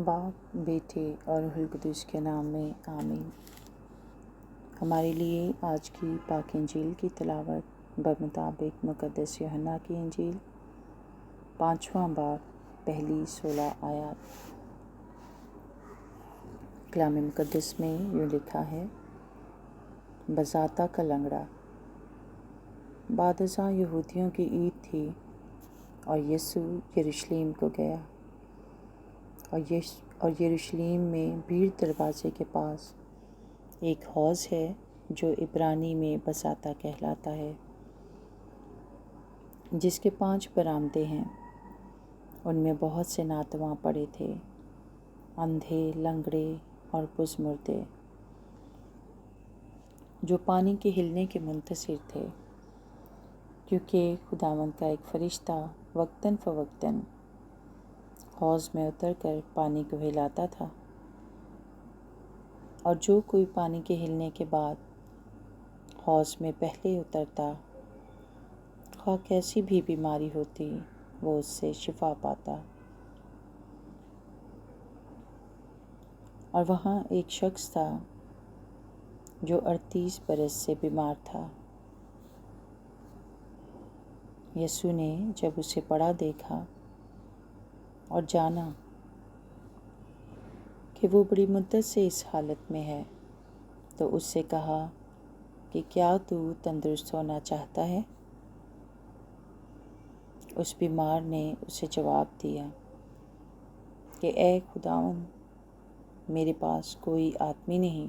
باپ، بیٹے اور روح القدس کے نام میں آمین۔ ہمارے لیے آج کی پاک انجیل کی تلاوت بمطابق مقدس یوحنا کی انجیل 5واں باب پہلی 16 آیات۔ کلام مقدس میں یوں لکھا ہے: بزاتا کا لنگڑا۔ بعد ازاں یہودیوں کی عید تھی اور یسوع یروشلم کو گیا، اور یروشلم میں بھیڑ دروازے کے پاس ایک حوض ہے جو عبرانی میں بزاتا کہلاتا ہے، جس کے 5 برآمدے ہیں۔ ان میں بہت سے ناتواں پڑے تھے، اندھے، لنگڑے اور بزمردے، جو پانی کے ہلنے کے منتظر تھے، کیونکہ خداوند کا ایک فرشتہ وقتاً فوقتاً حوض میں اتر کر پانی کو ہلاتا تھا، اور جو کوئی پانی کے ہلنے کے بعد حوض میں پہلے اترتا، خواہ کیسی بھی بیماری ہوتی، وہ اس سے شفا پاتا۔ اور وہاں ایک شخص تھا جو 38 برس سے بیمار تھا۔ یسوع نے جب اسے پڑا دیکھا اور جانا کہ وہ بڑی مدت سے اس حالت میں ہے، تو اس سے کہا کہ کیا تو تندرست ہونا چاہتا ہے؟ اس بیمار نے اسے جواب دیا کہ اے خداوند، میرے پاس کوئی آدمی نہیں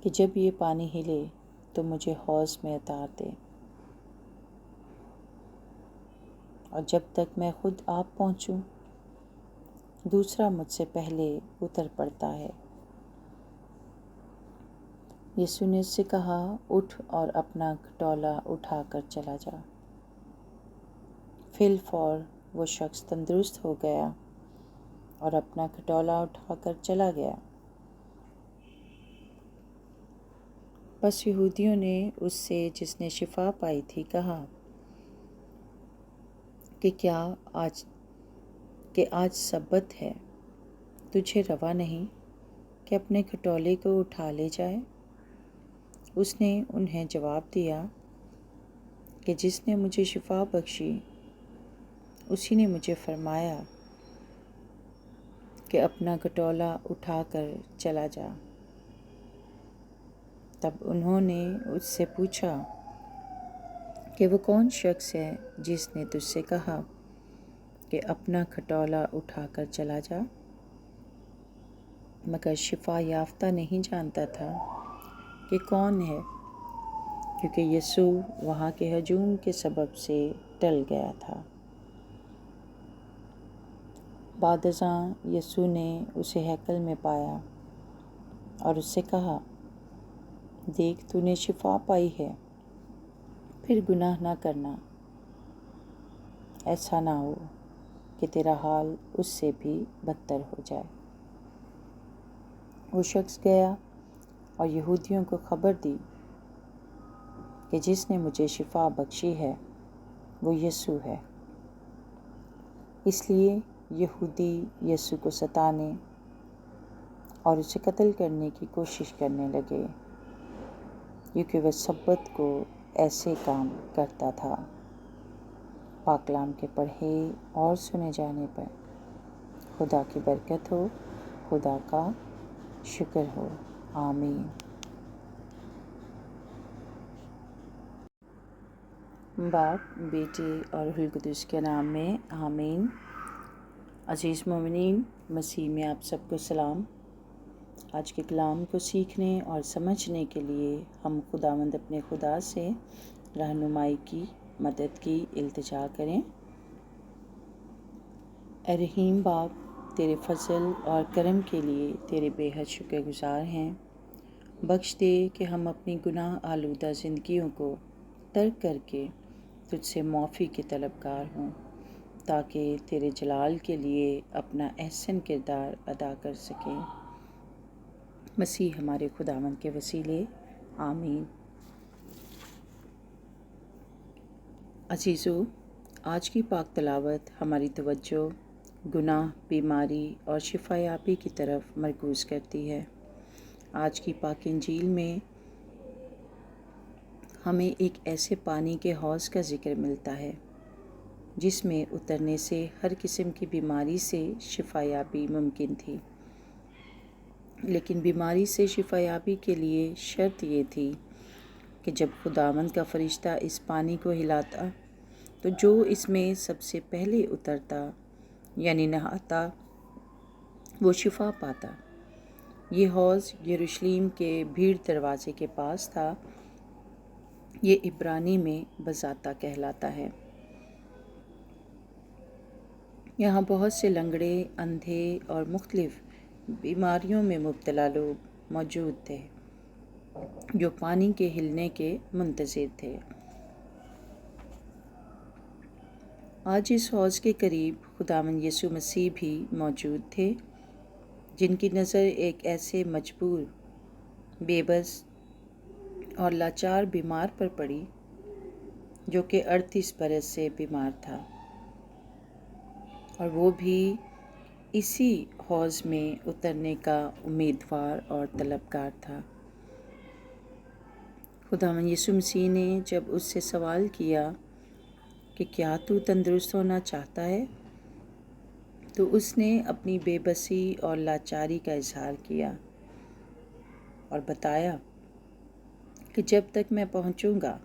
کہ جب یہ پانی ہلے تو مجھے حوض میں اتار دے، اور جب تک میں خود آپ پہنچوں دوسرا مجھ سے پہلے اتر پڑتا ہے۔ یسوع نے اس سے کہا، اٹھ اور اپنا کھٹولا اٹھا کر چلا جا۔ فی الفور وہ شخص تندرست ہو گیا اور اپنا کھٹولا اٹھا کر چلا گیا۔ بس یہودیوں نے اس سے جس نے شفا پائی تھی کہا کہ آج سبت ہے، تجھے روا نہیں کہ اپنے کھٹولے کو اٹھا لے جائے؟ اس نے انہیں جواب دیا کہ جس نے مجھے شفا بخشی اسی نے مجھے فرمایا کہ اپنا کھٹولا اٹھا کر چلا جا۔ تب انہوں نے اس سے پوچھا کہ وہ کون شخص ہے جس نے تجھ سے کہا کہ اپنا کھٹولا اٹھا کر چلا جا؟ مگر شفا یافتہ نہیں جانتا تھا کہ کون ہے، کیونکہ یسوع وہاں کے ہجوم کے سبب سے ٹل گیا تھا۔ بعد ازاں یسوع نے اسے ہیکل میں پایا اور اس سے کہا، دیکھ، تو نے شفا پائی ہے، پھر گناہ نہ کرنا، ایسا نہ ہو کہ تیرا حال اس سے بھی بدتر ہو جائے۔ وہ شخص گیا اور یہودیوں کو خبر دی کہ جس نے مجھے شفا بخشی ہے وہ یسوع ہے۔ اس لیے یہودی یسوع کو ستانے اور اسے قتل کرنے کی کوشش کرنے لگے، کیونکہ وہ سبت کو ایسے کام کرتا تھا۔ پاک کلام کے پڑھے اور سنے جانے پر خدا کی برکت ہو، خدا کا شکر ہو، آمین۔ باپ، بیٹے اور روح القدس کے نام میں آمین۔ عزیز مومنین، مسیح میں آپ سب کو سلام۔ آج کے کلام کو سیکھنے اور سمجھنے کے لیے ہم خداوند اپنے خدا سے رہنمائی کی، مدد کی التجا کریں۔ اے رحیم باپ، تیرے فضل اور کرم کے لیے تیرے بے حد شکر گزار ہیں۔ بخش دے کہ ہم اپنی گناہ آلودہ زندگیوں کو ترک کر کے تجھ سے معافی کے طلبگار ہوں، تاکہ تیرے جلال کے لیے اپنا احسن کردار ادا کر سکیں۔ مسیح ہمارے خداوند کے وسیلے، آمین۔ عزیزو، آج کی پاک تلاوت ہماری توجہ گناہ، بیماری اور شفا یابی کی طرف مرکوز کرتی ہے۔ آج کی پاک انجیل میں ہمیں ایک ایسے پانی کے حوض کا ذکر ملتا ہے جس میں اترنے سے ہر قسم کی بیماری سے شفا یابی ممکن تھی، لیکن بیماری سے شفا یابی کے لیے شرط یہ تھی کہ جب خداوند کا فرشتہ اس پانی کو ہلاتا تو جو اس میں سب سے پہلے اترتا یعنی نہاتا وہ شفا پاتا۔ یہ حوض یروشلم کے بھیڑ دروازے کے پاس تھا۔ یہ عبرانی میں بزاتہ کہلاتا ہے۔ یہاں بہت سے لنگڑے، اندھے اور مختلف بیماریوں میں مبتلا لوگ موجود تھے جو پانی کے ہلنے کے منتظر تھے۔ آج اس حوض کے قریب خداوند یسوع مسیح بھی موجود تھے، جن کی نظر ایک ایسے مجبور، بے بس اور لاچار بیمار پر پڑی جو کہ 38 برس سے بیمار تھا، اور وہ بھی اسی حوض میں اترنے کا امیدوار اور طلبگار تھا۔ خداوند یسوع مسیح نے جب اس سے سوال کیا کہ کیا تو تندرست ہونا چاہتا ہے، تو اس نے اپنی بے بسی اور لاچاری کا اظہار کیا اور بتایا کہ جب تک میں پہنچوں گا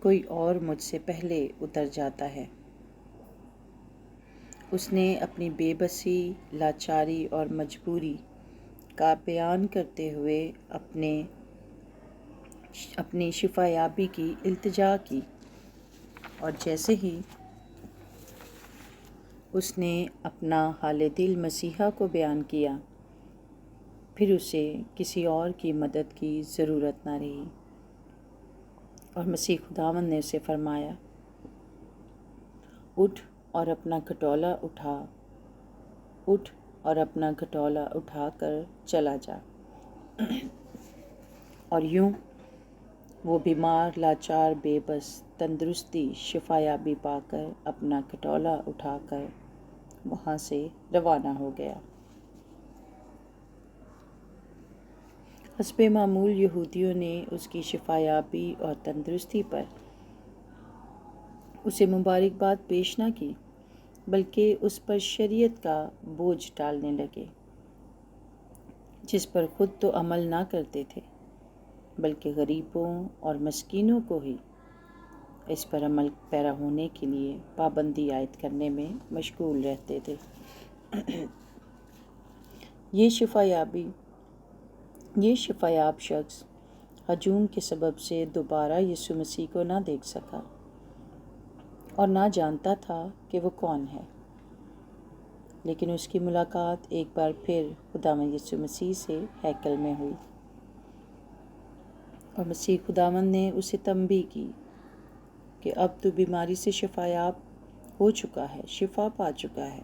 کوئی اور مجھ سے پہلے اتر جاتا ہے۔ اس نے اپنی بے بسی، لاچاری اور مجبوری کا بیان کرتے ہوئے اپنی شفا یابی کی التجا کی، اور جیسے ہی اس نے اپنا حال دل مسیحا کو بیان کیا، پھر اسے کسی اور کی مدد کی ضرورت نہ رہی، اور مسیح خداوند نے اسے فرمایا، اٹھ اور اپنا کھٹولا اٹھا کر چلا جا۔ اور یوں وہ بیمار، لاچار، بے بس تندرستی، شفا یابی پا کر اپنا کھٹولا اٹھا کر وہاں سے روانہ ہو گیا۔ حسب معمول یہودیوں نے اس کی شفا یابی اور تندرستی پر اسے مبارکباد پیش نہ کی، بلکہ اس پر شریعت کا بوجھ ڈالنے لگے، جس پر خود تو عمل نہ کرتے تھے، بلکہ غریبوں اور مسکینوں کو ہی اس پر عمل پیرا ہونے کے لیے پابندی عائد کرنے میں مشغول رہتے تھے۔ یہ شفا یاب شخص ہجوم کے سبب سے دوبارہ یسوع مسیح کو نہ دیکھ سکا اور نہ جانتا تھا کہ وہ کون ہے، لیکن اس کی ملاقات ایک بار پھر خداوند یسوع مسیح سے ہیکل میں ہوئی، اور مسیح خداوند نے اسے تنبیہ کی کہ اب تو بیماری سے شفا یاب ہو چکا ہے، شفا پا چکا ہے،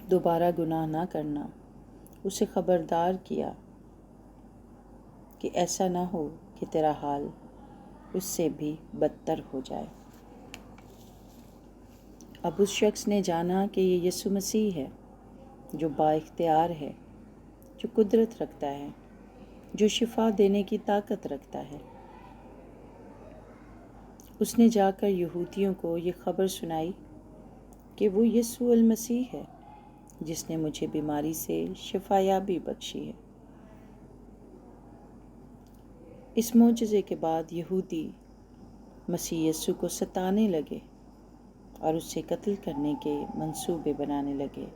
دوبارہ گناہ نہ کرنا۔ اسے خبردار کیا کہ ایسا نہ ہو کہ تیرا حال اس سے بھی بدتر ہو جائے۔ اب اس شخص نے جانا کہ یہ یسوع مسیح ہے، جو با اختیار ہے، جو قدرت رکھتا ہے، جو شفا دینے کی طاقت رکھتا ہے۔ اس نے جا کر یہودیوں کو یہ خبر سنائی کہ وہ یسوع المسیح ہے جس نے مجھے بیماری سے شفا یابی بخشی ہے۔ اس معجزے کے بعد یہودی مسیح یسوع کو ستانے لگے اور اسے قتل کرنے کے منصوبے بنانے لگے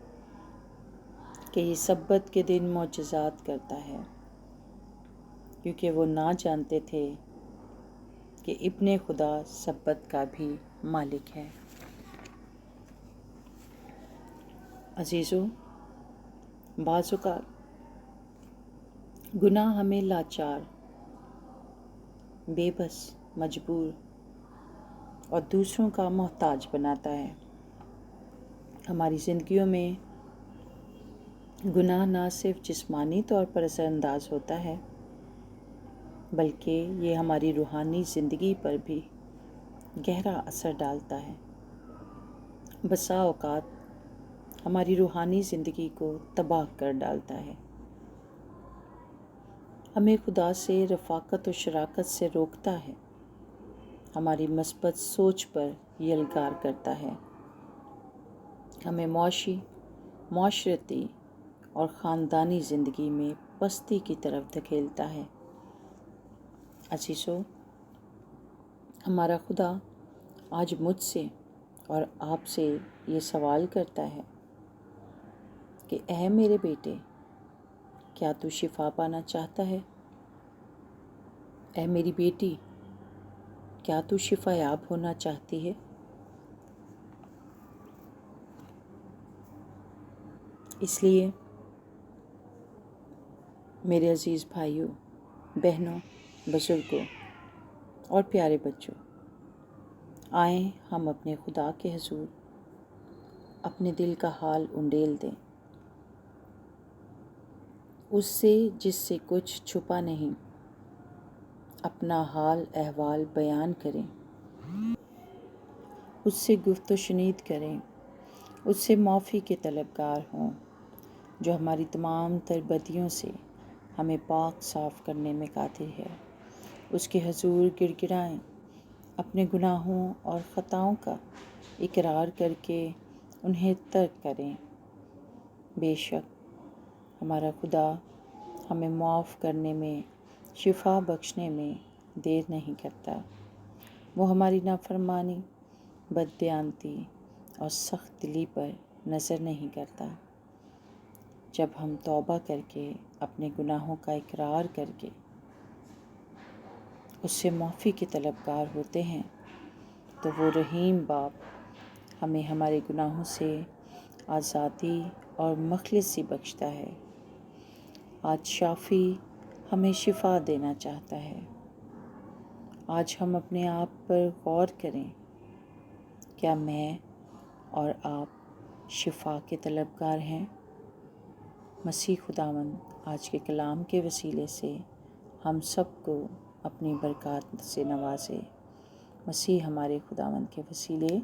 کہ یہ سبت کے دن معجزات کرتا ہے، کیونکہ وہ نہ جانتے تھے کہ ابن خدا سبت کا بھی مالک ہے۔ عزیزو، بعض اوقات گناہ ہمیں لاچار، بے بس، مجبور اور دوسروں کا محتاج بناتا ہے۔ ہماری زندگیوں میں گناہ نہ صرف جسمانی طور پر اثر انداز ہوتا ہے، بلکہ یہ ہماری روحانی زندگی پر بھی گہرا اثر ڈالتا ہے۔ بسا اوقات ہماری روحانی زندگی کو تباہ کر ڈالتا ہے، ہمیں خدا سے رفاقت و شراکت سے روکتا ہے، ہماری مثبت سوچ پر یلغار کرتا ہے، ہمیں معاشرتی اور خاندانی زندگی میں پستی کی طرف دھکیلتا ہے۔ عزیزو، ہمارا خدا آج مجھ سے اور آپ سے یہ سوال کرتا ہے کہ اے میرے بیٹے، کیا تو شفا پانا چاہتا ہے؟ اے میری بیٹی، کیا تو شفا یاب ہونا چاہتی ہے؟ اس لیے میرے عزیز بھائیوں، بہنوں، بزرگوں اور پیارے بچوں، آئیں ہم اپنے خدا کے حضور اپنے دل کا حال انڈیل دیں، اس سے جس سے کچھ چھپا نہیں، اپنا حال احوال بیان کریں، اس سے گفت و شنید کریں، اس سے معافی کے طلبگار ہوں، جو ہماری تمام تر بدیوں سے ہمیں پاک صاف کرنے میں قادر ہے۔ اس کے حضور گڑ گڑائیں، اپنے گناہوں اور خطاؤں کا اقرار کر کے انہیں ترک کریں۔ بے شک ہمارا خدا ہمیں معاف کرنے میں، شفا بخشنے میں دیر نہیں کرتا۔ وہ ہماری نافرمانی، بددیانتی اور سخت دلی پر نظر نہیں کرتا۔ جب ہم توبہ کر کے اپنے گناہوں کا اقرار کر کے اس سے معافی کے طلبگار ہوتے ہیں تو وہ رحیم باپ ہمیں ہمارے گناہوں سے آزادی اور مخلصی بخشتا ہے۔ آج شافی ہمیں شفا دینا چاہتا ہے۔ آج ہم اپنے آپ پر غور کریں، کیا میں اور آپ شفا کے طلبگار ہیں؟ مسیح خداوند آج کے کلام کے وسیلے سے ہم سب کو اپنی برکات سے نوازے۔ مسیح ہمارے خداوند کے وسیلے